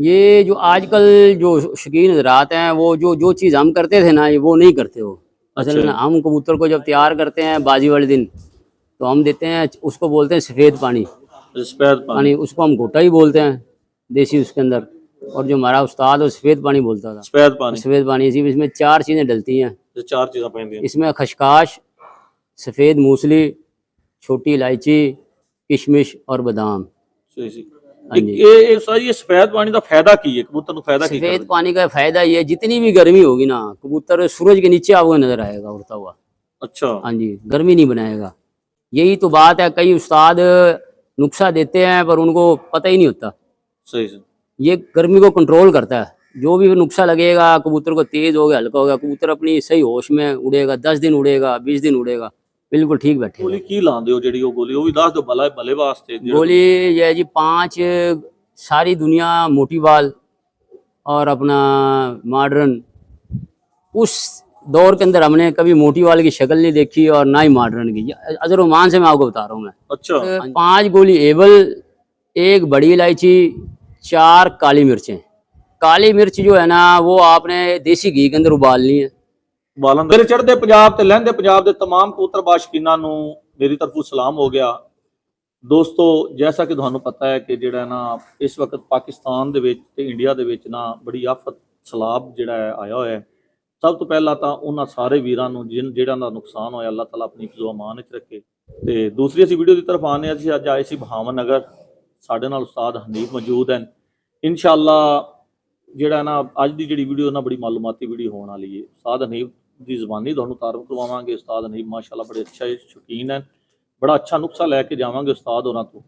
ये जो आजकल जो शौकीन हज़रात हैं वो जो जो चीज़ हम करते थे ना वो नहीं करते वो। असल में हम कबूतर को जब तैयार करते हैं बाजी वाले दिन तो हम देते हैं, उसको बोलते हैं सफ़ेद पानी। सफेद पानी उसको हम घोटा ही बोलते हैं देसी उसके अंदर। और जो हमारा उस्ताद वो सफ़ेद पानी बोलता था। सफ़ेद पानी इसी इसमें 4 चीज़ें डलती हैं। 4 चीज़ें पैंदियां इसमें खशकाश, सफ़ेद मूसली, छोटी इलायची, किशमिश और बादाम। ये सफेद पानी का फायदा की है कबूतर को? फायदा सफेद पानी का फायदा ये जितनी भी गर्मी होगी ना कबूतर सूरज के नीचे आपको नजर आएगा उड़ता हुआ। अच्छा। हाँ जी, गर्मी नहीं बनाएगा। यही तो बात है, कई उस्ताद नुस्खा देते हैं पर उनको पता ही नहीं होता। सही से ये गर्मी को कंट्रोल करता है। जो भी नुस्खा लगेगा कबूतर को तेज हो गया, हल्का हो गया, कबूतर अपनी सही होश में उड़ेगा। 10 दिन उड़ेगा, 20 दिन उड़ेगा, बिल्कुल ठीक बैठेगा। गोली की लांदे हो जेडी गोली वो भी दस दो भला भले वास्ते। गोली ये जी 5 सारी दुनिया मोटी बाल और अपना मॉडर्न। उस दौर के अंदर हमने कभी मोटी वाले की शक्ल नहीं देखी और ना ही मॉडर्न की। अजर-ओ-मान से मैं आपको बता रहा हूँ मैं। अच्छा। 5 गोली एबल, 1 बड़ी इलायची, 4 काली मिर्चें। काली मिर्च जो है ना वो आपने देसी घी के अंदर उबालनी है। मेरे चढ़ते पंजाब ते लहंदे पंजाब के तमाम कबूतरबाज शौकीनां नूं मेरी तरफों सलाम हो गया। दोस्तों जैसा कि तुहानू पता है कि जिहड़ा ना इस वक्त पाकिस्तान दे विच ते इंडिया दे विच ना बड़ी आफत सैलाब जिहड़ा है आया होया है। सब तो पहला तो उन्हां सारे वीरां नूं जिहड़ा दा नुकसान होया अल्लाह ताला अपनी हिफ्ज़ो अमान विच रखे। ते दूसरी असीं वीडियो की तरफ आने असीं अज आए सी बहावन नगर। साडे नाल उस्ताद हनीफ मौजूद हैं। इंशाअल्लाह जिहड़ा ना अज दी जिहड़ी वीडियो ना बड़ी मालूमाती वीडियो होने वाली है। उस्ताद हनीफ दी ज़बानी तुहानू तारुफ करवावांगे। उस्ताद हनीफ माशाअल्लाह बड़े अच्छे शौकीन हैं, बड़ा अच्छा नुस्खा लैके जावांगे उस्ताद होरां तो।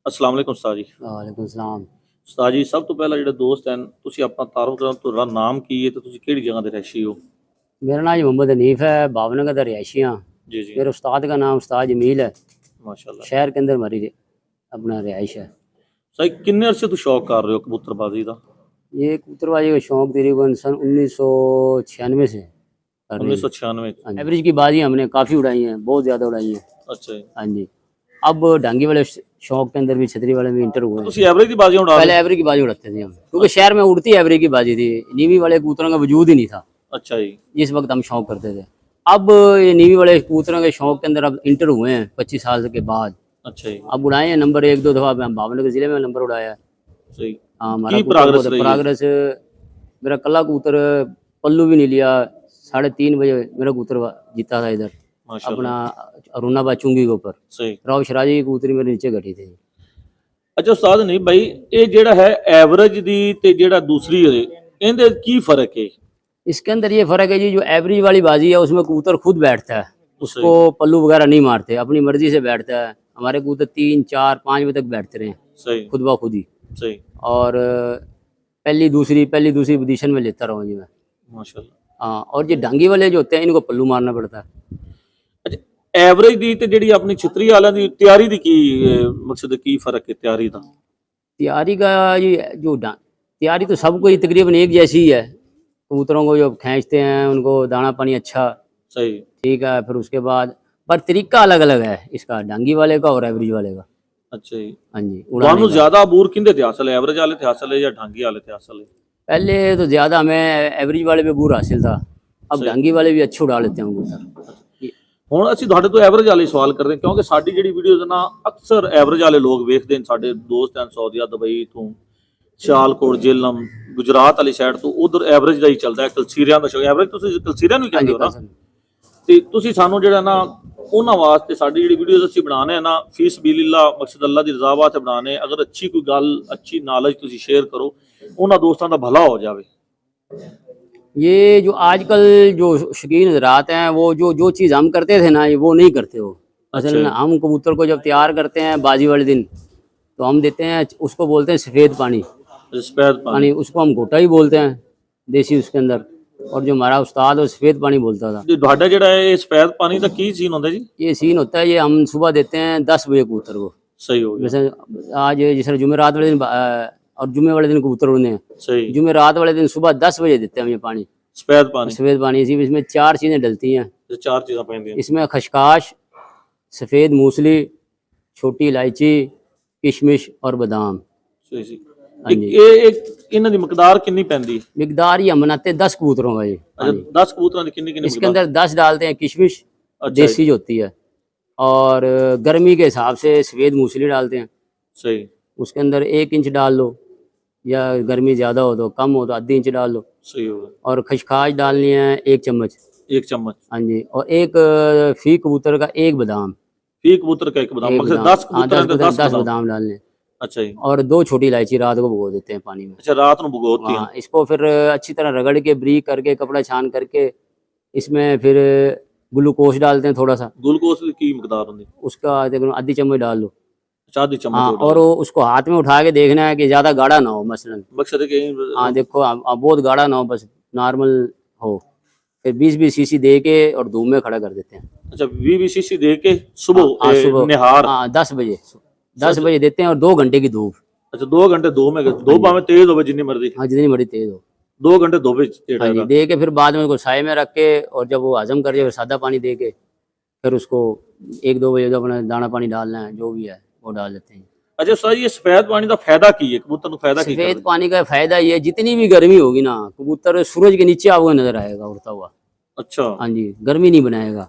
अस्सलाम वालेकुम उस्ताद जी। वालेकुम सलाम। उस्ताद जी सब तो पहला जिहड़े दोस्त हैं तुसीं अपना तारुफ करो, तुहाडा नाम की है ते तुसीं किहड़ी जगह दे रहशी हो? मेरा नाम मोहम्मद हनीफ है, भावनगर का रिहायशी हाँ। जी जी। मेरे उस्ताद का नाम उस्ताद जमील है। माशाअल्लाह। शहर के अंदर हमारी अपना रिहाइश है। सही किन्ने अरसे तो शौक कर रहे हो कबूतरबाजी का? ये कबूतरबाजी का शौक तकरीबन सन 1996 से कर रहे हैं। 1996। एवरेज की बाजी हमने काफ़ी उड़ाई हैं, बहुत ज़्यादा उड़ाई हैं। अच्छा जी। हाँ जी। अब डांगी वाले शौक के अंदर भी, छतरी वाले में इंटर हुए। तुसीं एवरेज की बाजी उड़ा? पहले एवरेज की बाजी उड़ाते थे हम, क्योंकि शहर में उड़ती एवरेज की बाजी थी। नीवी वाले कबूतरों का वजूद ही नहीं था। अच्छा जी। जिस वक्त हम शौक करते थे। अब ये नीवी वाले कबूतरों के शौक के अंदर अब इंटर हुए हैं 25 साल के बाद। अच्छा जी। अब उड़ाए हैं नंबर 1-2 दफ़ा भावनगर जिले में नंबर उड़ाया है। सही। हाँ, हमारा प्रोग्रेस मेरा कल्ला कबूतर पल्लू भी नहीं लिया। 3:30 बजे मेरा कबूतर जीता था इधर अपना अरुणाबाद चुंगी के ऊपर। सही। राव शराजी की कबूतरी मेरे नीचे घटी थी। अच्छा उस्ताद नहीं भाई ये जेड़ा है एवरेज दी ते जेड़ा दूसरी है इनदे की फर्क है? इसके अंदर ये फर्क है जी, जो एवरेज वाली बाजी है उसमें कबूतर खुद बैठता है, उसको पल्लू वगैरह नहीं मारते, अपनी मर्जी से बैठता है। हमारे कबूतर 3, 4, 5 बजे तक बैठते रहे। सही। खुद ब खुद ही। सही। और पहली दूसरी पोजीशन में लेता रहूँ जी मैं। माशाल्लाह। हाँ, और ये डांगी वाले जो होते हैं इनको पल्लू मारना पड़ता है। अच्छा एवरेज दी ते जेड़ी अपनी छतरी वालों दी तैयारी दी की मकसद की फर्क है तैयारी दा? तैयारी का ये जो तैयारी तो सबको ही तकरीबन एक जैसी ही है। कबूतरों को जो खींचते हैं उनको दाना पानी अच्छा। सही। ठीक है, फिर उसके बाद पर तरीका अलग अलग है इसका, डांगी वाले का और एवरेज वाले का। अच्छा जी। हाँ जी। उड़ाने ज्यादा अबूर किंदे ते हासिल है, एवरेज वाले ते हासिल है या ढांगी वाले ते हासिल है? पहले तो ज्यादा हमें एवरेज वाले पे अबूर हासिल था, अब ढांगी वाले भी अच्छे उड़ा लेते हैं कबूतर। ਹੁਣ ਅਸੀਂ ਤੁਹਾਡੇ ਤੋਂ ਐਵਰੇਜ ਵਾਲੇ ਸਵਾਲ ਕਰਦੇ ਕਿਉਂਕਿ ਸਾਡੀ ਜਿਹੜੀ ਵੀਡੀਓਜ਼ ਨਾ ਅਕਸਰ ਐਵਰੇਜ ਵਾਲੇ ਲੋਕ ਵੇਖਦੇ ਨੇ। ਸਾਡੇ ਦੋਸਤ ਹਨ ਸਾਊਦੀਆ, ਦੁਬਈ ਤੋਂ, ਸਿਆਲਕੋਟ, ਜੇਲਮ, ਗੁਜਰਾਤ ਵਾਲੀ ਸਾਈਡ ਤੋਂ, ਉਧਰ ਐਵਰੇਜ ਦਾ ਹੀ ਚੱਲਦਾ ਹੈ। ਕਲਸੀਰੀਆਂ ਦਾ ਸ਼ੌਕ ਐਵਰੇਜ ਤੁਸੀਂ ਕਲਸੀਰੀਆਂ ਨੂੰ ਕਹਿੰਦੇ ਹੋ ਨਾ? ਤੇ ਤੁਸੀਂ ਸਾਨੂੰ ਜਿਹੜਾ ਨਾ ਉਹਨਾਂ ਵਾਸਤੇ ਸਾਡੀ ਜਿਹੜੀ ਵੀਡੀਓਜ਼ ਅਸੀਂ ਬਣਾਉਣੇ ਆ ਨਾ ਫੀ ਸਬੀਲਿल्लाह ਮਕਸਦ ਅੱਲਾ ਦੀ ਰਜ਼ਾ ਵਾਸਤੇ ਬਣਾਉਣੇ। ਅਗਰ ਅੱਛੀ ਕੋਈ ਗੱਲ ਅੱਛੀ ਨॉलेज ਤੁਸੀਂ ਸ਼ੇਅਰ ਕਰੋ ਉਹਨਾਂ ਦੋਸਤਾਂ ਦਾ ਭਲਾ ਹੋ ਜਾਵੇ। ये जो आजकल जो शौकीन हज़रात हैं वो जो जो चीज़ हम करते थे ना वो नहीं करते वो। असल में हम कबूतर को जब तैयार करते हैं बाजी वाले दिन तो हम देते हैं, उसको बोलते हैं सफ़ेद पानी। सफ़ेद पानी उसको हम घोटा ही बोलते हैं देसी उसके अंदर। और जो हमारा उस्ताद वो सफ़ेद पानी बोलता था। ਤੁਹਾਡਾ ਜਿਹੜਾ ਇਹ सफ़ेद पानी ਦਾ ਕੀ सीन होता है जी? ये सीन होता है, ये हम सुबह देते हैं 10 बजे कबूतर को। सही हो गया। जैसे आज जिस जुमेरात वाले दिन और जुमे वाले दिन कबूतर उड़ने हैं। सही। जुमेरात वाले दिन सुबह 10 बजे देते हैं हम ये पानी, सफ़ेद पानी। इसी इसमें 4 चीज़ें डलती हैं। 4 चीज़ें पैंदियां। इसमें खशकाश, सफ़ेद मूसली, छोटी इलायची, किशमिश और बादाम। हाँ जी। ਇਹਨਾਂ ਦੀ ਮਕਦਾਰ ਕਿੰਨੀ ਪੈਂਦੀ? मिकदार ये हम बनाते हैं 10 कबूतरों का ये। हाँ अच्छा जी। 10 कबूतਰਾਂ ਦੀ ਕਿੰਨੀ ਕਿੰਨੀ इसके मकदार? अंदर 10 डालते हैं किशमिश, अच्छा देसी जो होती है, और गर्मी के हिसाब से सफ़ेद मूसली डालते हैं। सही उसके अंदर 1 इंच डाल लो, या गर्मी ज़्यादा हो तो कम हो तो आधी इंच डाल लो। सही होगा। और खशखाश डालनी है 1 चम्मच। 1 चम्मच। हाँ जी। और एक फी कबूतर का 1 बादाम। फी कबूतर का 1 बादाम, मकसद 10 हाँ, कबूतर का 10 10 बादाम। बादाम डालने। अच्छा जी। और 2 छोटी इलायची रात को भिगो देते हैं पानी में। अच्छा रात में भिगोती हैं। हाँ, इसको फिर अच्छी तरह रगड़ के ब्रीक करके कपड़ा छान करके इसमें फिर ग्लूकोज डालते हैं थोड़ा सा। ग्लूकोज की मकदार होती? उसका तकरीबन आधी चम्मच डाल लो। आधी चम्मच। हाँ, और वो उसको हाथ में उठा के देखना है कि ज़्यादा गाढ़ा ना हो मसलन। मकसद है कि हाँ देखो, अब बहुत गाढ़ा ना हो, बस नॉर्मल हो। फिर 20-20 सीसी दे के और धूप में खड़ा कर देते हैं। अच्छा 20 सीसी दे के सुबह सुबह निहार? हाँ 10 बजे देते हैं, और 2 घंटे की धूप। अच्छा 2 घंटे धूप में, धूप भाਵੇਂ तेज हो जितनी मर्जी? हाँ, जितनी बड़ी तेज हो। 2 घंटे धूप में हाँ जी, दे के फिर बाद में उसको साए में रख के, और जब वो हजम कर जाए फिर सादा पानी दे के, फिर उसको 1-2 बजे अपना दाना पानी डालना है, जो भी है वो डाल देते हैं। अच्छा सर ये सफेद पानी का फायदा की है? कबूतर को फायदा की? सफेद पानी का फायदा ये है, जितनी भी गर्मी होगी ना, कबूतर सूरज के नीचे आपको नजर आएगा उड़ता हुआ। अच्छा। हाँ जी, गर्मी नहीं बनाएगा।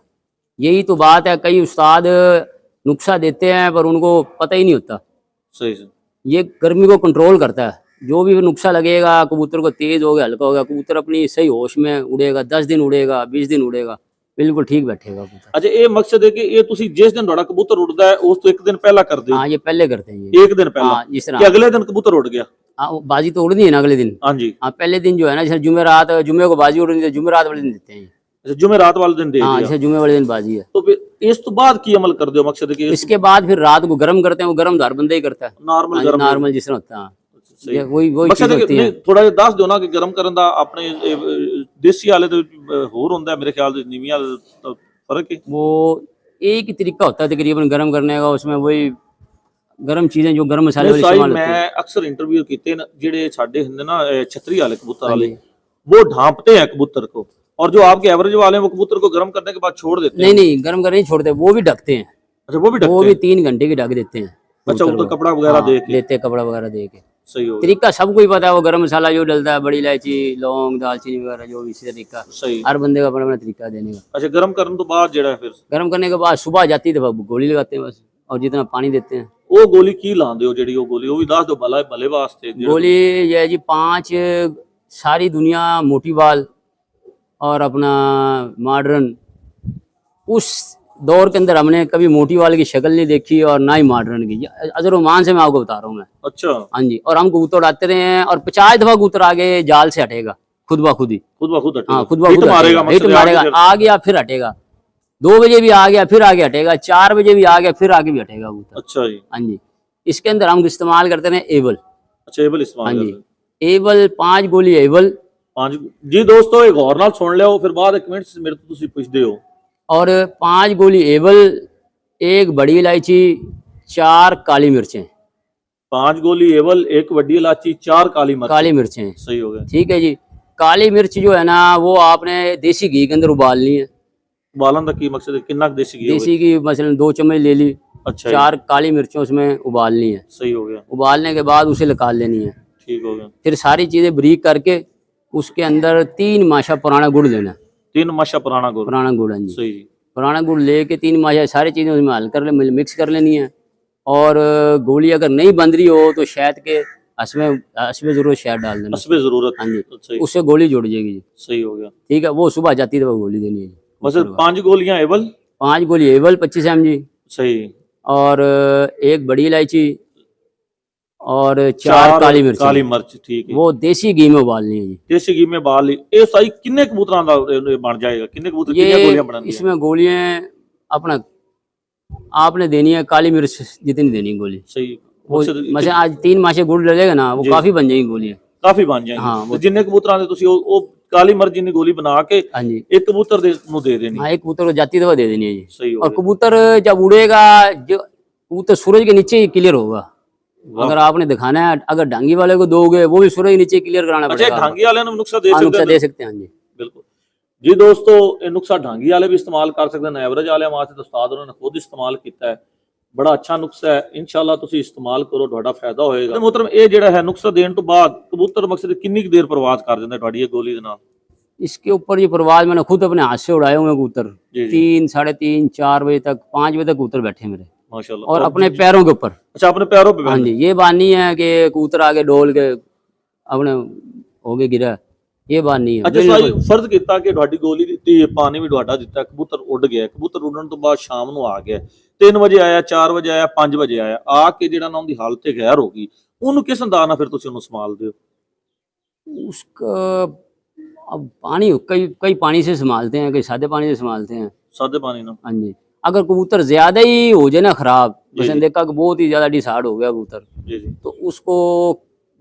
यही तो बात है, कई उस्ताद नुस्खा देते हैं पर उनको पता ही नहीं होता। सही सही। ये गर्मी को कंट्रोल करता है। जो भी नुस्खा लगेगा, कबूतर को तेज हो गया, हल्का हो गया, कबूतर अपनी सही होश में उड़ेगा, 10 दिन उड़ेगा, 20 दिन उड़ेगा, बिल्कुल ठीक बैठेगा कबूतर। अच्छा ये मकसद है कि ये तुसी जिस दिन थोड़ा कबूतर उड़ता है उस तो 1 दिन पहला कर दे? हाँ, ये पहले करते हैं ये। 1 दिन पहला? हाँ, जिस कि तरह अगले दिन कबूतर उड़ गया? हाँ, वो बाजी तो उड़नी है ना अगले दिन। हाँ जी। हाँ, पहले दिन जो है ना, जैसे जुमेरात, जुमे को बाजी उड़नी है, जुमेरात वाले दिन देते हैं। अच्छा जुमे रात वाले दिन दे हाँ, दिया? जैसे जुमे वाले दिन बाजी है। तो फिर इस तो बाद की अमल कर दो? मकसद है कि इसके बाद फिर रात को गर्म करते हैं, वो गर्म हर बंदा ही करता है। नॉर्मल गर्म? नॉर्मल जिस तरह होता है। सही। ये वही मकसद चीज़ है कि होती है। थोड़ा जिहा दस दो ना कि गर्म करन दा अपने देसी वाले तो होर होंदा है मेरे ख्याल से, नीवी वाले तो फर्क है? वो एक ही तरीका होता है तकरीबन गर्म करने का, उसमें वही गर्म चीजें जो गर्म मसाले वाली साई इस्तेमाल होती है। मैं अक्सर इंटरव्यू कीते न जेड़े साडे हुंदे ना छतरी वाले कबूतर वाले, हाँ जी। वो ढांपते हैं कबूतर को, और जो आपके एवरेज वाले हैं वो कबूतर को गर्म करने के बाद छोड़ देते हैं। नहीं, गर्म करने नहीं छोड़ते, वो भी ढकते हैं। अच्छा वो भी ढकते हैं? वो भी 3 घंटे की ढक देते हैं। अच्छा कबूतर ऊपर को। कपड़ा वगैरह हाँ, दे के? देते हैं कपड़ा वगैरह दे के। सही हो गया। तरीका सबको ही पता है, वो गर्म मसाला जो डलता है, बड़ी इलायची, लौंग, दालचीनी वगैरह, जो भी इसी तरीका। सही। हर बंदे का अपना अपना तरीका देने का। अच्छा गर्म करने तो बाद जेड़ा फिर गर्म करने के बाद सुबह जाती है तो गोली लगाते हैं बस, और जितना पानी देते हैं। वो गोली की लांदे हो जेड़ी वो गोली, वो भी दस दो भला भले वास्ते जेड़ा? गोली ये है जी 5 सारी दुनिया मोटी बाल और अपना मॉडर्न, उस दौर के अंदर हमने कभी मोटी वाल की शक्ल नहीं देखी और ना ही मॉडर्न की। अजर-ओ-मान से मैं आपको बता रहा हूँ मैं। अच्छा। हाँ जी, और हम कबूतर उड़ाते रहे हैं, और 50 दफा कबूतर आगे जाल से हटेगा खुद ब खुद ही। खुद ब खुद हटेगा? हाँ, खुद ब खुद मारेगा? हटेगा, हिट मारेगा, आ गया फिर हटेगा। 2 बजे भी आ गया फिर आगे हटेगा, 4 बजे भी आ गया फिर आगे भी हटेगा कबूतर। अच्छा जी। हाँ जी। इसके अंदर हम इस्तेमाल करते हैं एबल। अच्छा एबल इस्तेमाल? हाँ जी, एबल 5 गोली एबल। 5 जी दोस्तों एक और नाल सुन लियो, फिर बाद कमेंट्स मेरे तो तुसी पुछदे हो। और 5 गोली एबल, 1 बड़ी इलायची, 4 काली मिर्चें। 5 गोली एबल, 1 वड्डी इलायची, 4 काली मिर्चें। सही हो गया। ठीक है जी। काली मिर्च जो है ना, वो आपने देसी घी के अंदर उबालनी है। उबालन का की मकसद है? कितना देसी घी? देसी घी मसलन 2 चम्मच ले ली। अच्छा 4 काली मिर्चों उसमें उबालनी है। सही हो गया। उबालने के बाद उसे निकाल लेनी है। ठीक हो गया। फिर सारी चीजें ब्रीक करके उसके अंदर 3 माशा पुराना गुड़ लेना है। 3 माशा पुराना गुड़? पुराना गुड़। हाँ जी। सही जी। पुराना गुड़ लेके 3 माशा सारी चीजें उसमें हल कर मिक्स कर लेनी है। और गोली अगर नहीं बंद रही हो तो शहद के असमे जरूर शहद डाल देना। असमे जरूरत? हाँ जी। सही। उससे गोली जुड़ जाएगी जी। सही हो गया। ठीक है, वो सुबह जाती है तो गोली देनी है। मतलब 5 गोलियां एबल? 5 गोली एबल 25 mg। सही। और 1 बड़ी इलायची और 4 काली मिर्च। ठीक है। वो देसी घी में उबालनी है जी। देसी घी में उबाल ली। ये सही कितने कबूतरां दा बन जाएगा? कितने कबूतर कितनी गोलियां बनती हैं? इसमें गोलियां अपना आपने देनी है, काली मिर्च जितनी देनी है गोली। सही। वो मतलब आज 3 माशे गुड़ डलेगा ना, वो काफी बन जाएगी गोलियां। काफी बन जाएंगी। हाँ, तो जिन्ने कबूतरां दे तुसी ओ काली मिर्च जिन्नी गोली बना के हाँ जी, एक कबूतर दे देनी। हाँ, एक कबूतर को जाती दफा दे देनी है जी। सही हो और गया। कबूतर जब उड़ेगा, जो कबूतर सूरज के नीचे ही क्लियर होगा। अगर आपने दिखाना है, अगर ढांगी वाले को दोगे वो भी सूरज के नीचे क्लियर कराना पड़ेगा। अच्छा ढांगी वाले नु नुस्खा दे हाँ, नुस्खा सकते दे सकते हैं। हाँ जी, बिल्कुल जी दोस्तों, ये नुस्खा ढांगी वाले भी इस्तेमाल कर सकते हैं, एवरेज वाले वास्ते तो उस्ताद उन्होंने खुद इस्तेमाल किया है। ਬੜਾ ਅੱਛਾ ਨੁਸਖਾ ਹੈ, ਇਨਸ਼ਾਅੱਲਾ ਤੁਸੀਂ ਇਸਤੇਮਾਲ ਕਰੋ, ਤੁਹਾਡਾ ਫਾਇਦਾ ਹੋਏਗਾ। ਤੇ ਮੁਹਤਰਮ ਇਹ ਜਿਹੜਾ ਹੈ ਨੁਸਖਾ ਦੇਣ ਤੋਂ ਬਾਅਦ ਕਬੂਤਰ ਮਕਸਦ ਕਿੰਨੀ ਕੁ ਦੇਰ ਪ੍ਰਵਾਸ ਕਰ ਦਿੰਦਾ ਤੁਹਾਡੀ ਇਹ ਗੋਲੀ ਦੇ ਨਾਲ? इसके ऊपर ये परवाज मैंने खुद अपने हाथ से उड़ाए हुए हैं कबूतर, जी, जी। 3, 3:30, 4 बजे तक, 5 बजे तक कबूतर बैठे हैं मेरे, माशाल्लाह। और अपने पैरों के ऊपर। अच्छा, अपने पैरों पे हाँ बैठे? जी, ये बात नहीं है कि कबूतर आगे डोल के अपने हो गए गिरा, ये बात नहीं है। अच्छा ਸਾਈ ਫਰਜ਼ ਕੀਤਾ ਕਿ ਤੁਹਾਡੀ ਗੋਲੀ ਦਿੱਤੀ, ਪਾਣੀ ਵੀ ਤੁਹਾਡਾ ਦਿੱਤਾ, ਕਬੂਤਰ ਉੱਡ ਗਿਆ, ਕਬੂਤਰ ਉੱਡਣ ਤੋਂ ਬਾਅਦ ਸ਼ਾਮ ਨੂੰ ਆ ਗਿਆ, 3 ਵਜੇ ਆਇਆ, 4 ਵਜੇ ਆਇਆ, 5 ਵਜੇ ਆਇਆ, ਆ ਕੇ ਜਿਹੜਾ ਨਾ ਉਹਦੀ ਹਾਲਤ ਗੈਰ ਹੋ ਗਈ, ਉਹਨੂੰ ਕਿਸ ਅੰਦਾਜ਼ ਨਾਲ ਫਿਰ ਤੁਸੀਂ ਉਹਨੂੰ ਸੰਭਾਲਦੇ ਹੋ? उसका अब पानी कई पानी से संभालते हैं, कई सादे पानी से संभालते हैं। सादे पानी ना? हाँ जी, अगर कबूतर ज्यादा ही हो जाए ना खराब, जी, जैसे जी। देखा कि बहुत ही ज्यादा डिसार्ड हो गया कबूतर, जी जी। तो उसको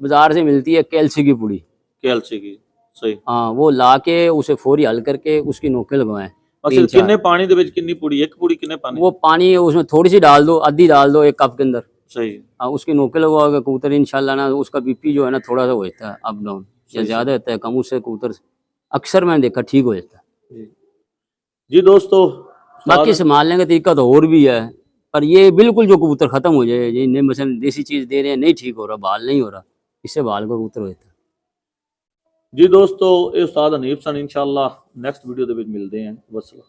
बाजार से मिलती है कैल्सी की पुड़ी, कैल्सी की, सही। हाँ, वो ला के उसे फोरी हल करके उसकी नोके लगवाएं। अच्छा, 3-4 किन्ने पानी दे विच किन्नी पुड़ी? एक पुड़ी किन्ने पानी? वो पानी उसमें थोड़ी सी डाल दो, आधी डाल दो एक कप के अंदर, सही। हाँ, उसकी नोके लगवाओगे कबूतर इंशाल्लाह ना उसका बीपी जो है ना थोड़ा सा हो जाता है अप डाउन, या सही, ज्यादा होता है कम, उससे कबूतर अक्सर मैंने देखा ठीक हो जाता है। जी दोस्तों, बाकी संभालने का तरीका तो और भी है, पर ये बिल्कुल जो कबूतर खत्म हो जाए, ये नहीं मसलन देसी चीज दे रहे हैं, नहीं ठीक हो रहा, बाल नहीं हो रहा, इससे बाल का कबूतर हो जाता है। जी दोस्तों, ये उस्ताद हनीफ सन, इंशाअल्लाह नेक्स्ट वीडियो दे विच मिलदे हैं। वस्सलाम।